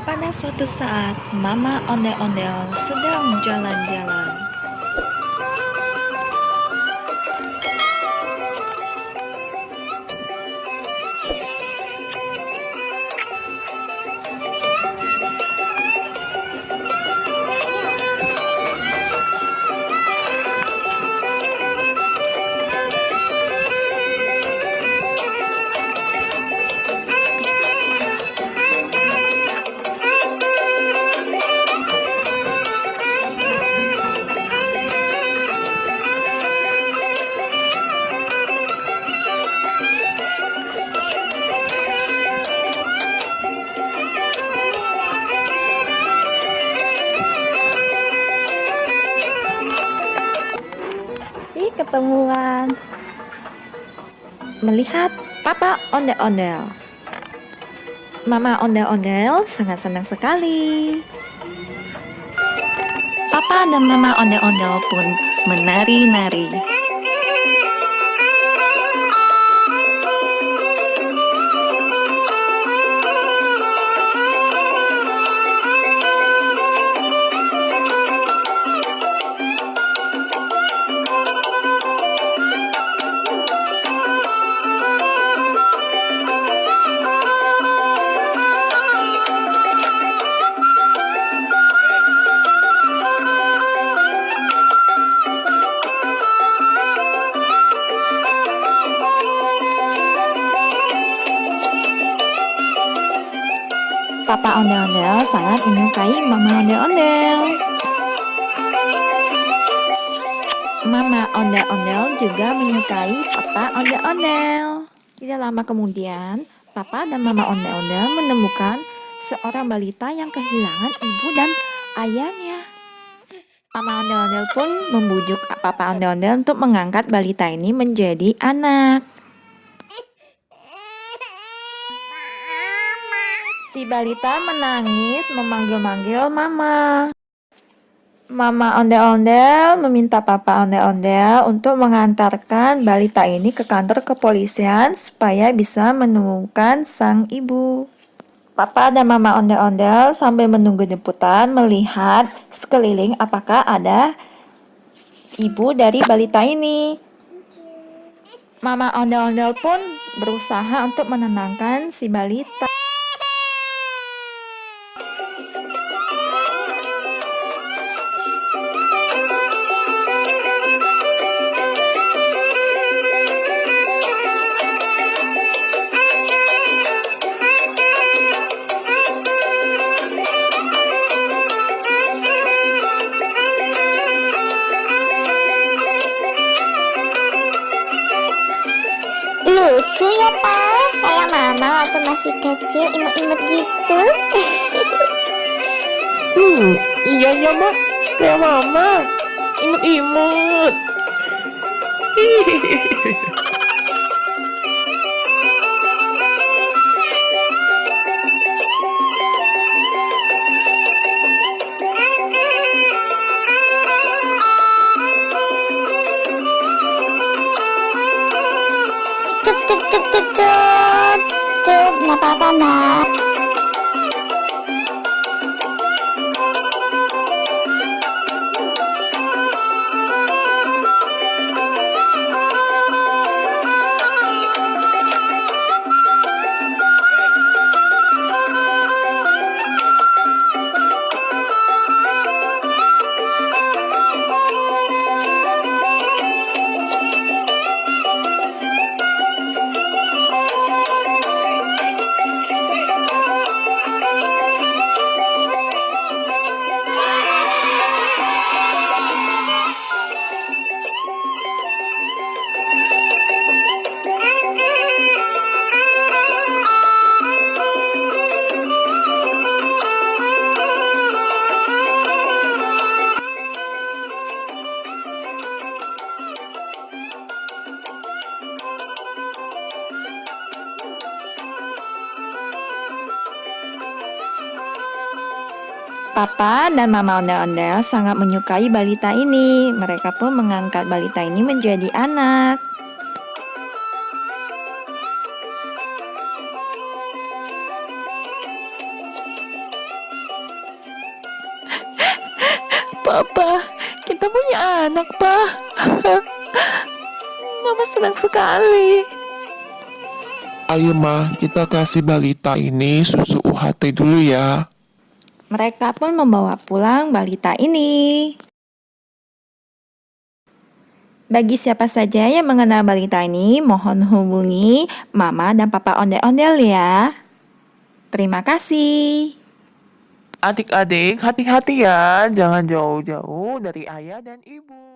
Pada suatu saat, Mama Ondel-Ondel sedang jalan-jalan. Ketemuan. Melihat Papa Ondel-Ondel, Mama Ondel-Ondel sangat senang sekali. Papa dan Mama Ondel-Ondel pun menari-nari. Papa Ondel-Ondel sangat menyukai Mama Ondel-Ondel. Mama Ondel-Ondel juga menyukai Papa Ondel-Ondel. Tidak lama kemudian, Papa dan Mama Ondel-Ondel menemukan seorang balita yang kehilangan ibu dan ayahnya. Mama Ondel-Ondel pun membujuk Papa Ondel-Ondel untuk mengangkat balita ini menjadi anak. Si balita menangis memanggil-manggil Mama. Mama Ondel-Ondel meminta Papa Ondel-Ondel untuk mengantarkan balita ini ke kantor kepolisian supaya bisa menemukan sang ibu. Papa dan Mama Ondel-Ondel sambil menunggu jemputan melihat sekeliling apakah ada ibu dari balita ini. Mama Ondel-Ondel pun berusaha untuk menenangkan si balita. Lucu ya, Pak. Kayak mama waktu masih kecil, imut-imut gitu. Iya ya mak, kayak mama, imut-imut. Cup, cup, cup, cup, cup. Cup, nggak apa-apa, Nak. Papa dan Mama Ondel-Ondel sangat menyukai balita ini. Mereka pun mengangkat balita ini menjadi anak. Papa, kita punya anak, Pak. Mama senang sekali. Ayo Ma, kita kasih balita ini susu UHT dulu ya. Mereka pun membawa pulang balita ini. Bagi siapa saja yang mengenal balita ini, mohon hubungi Mama dan Papa Ondel-Ondel ya. Terima kasih. Adik-adik, hati-hati ya. Jangan jauh-jauh dari ayah dan ibu.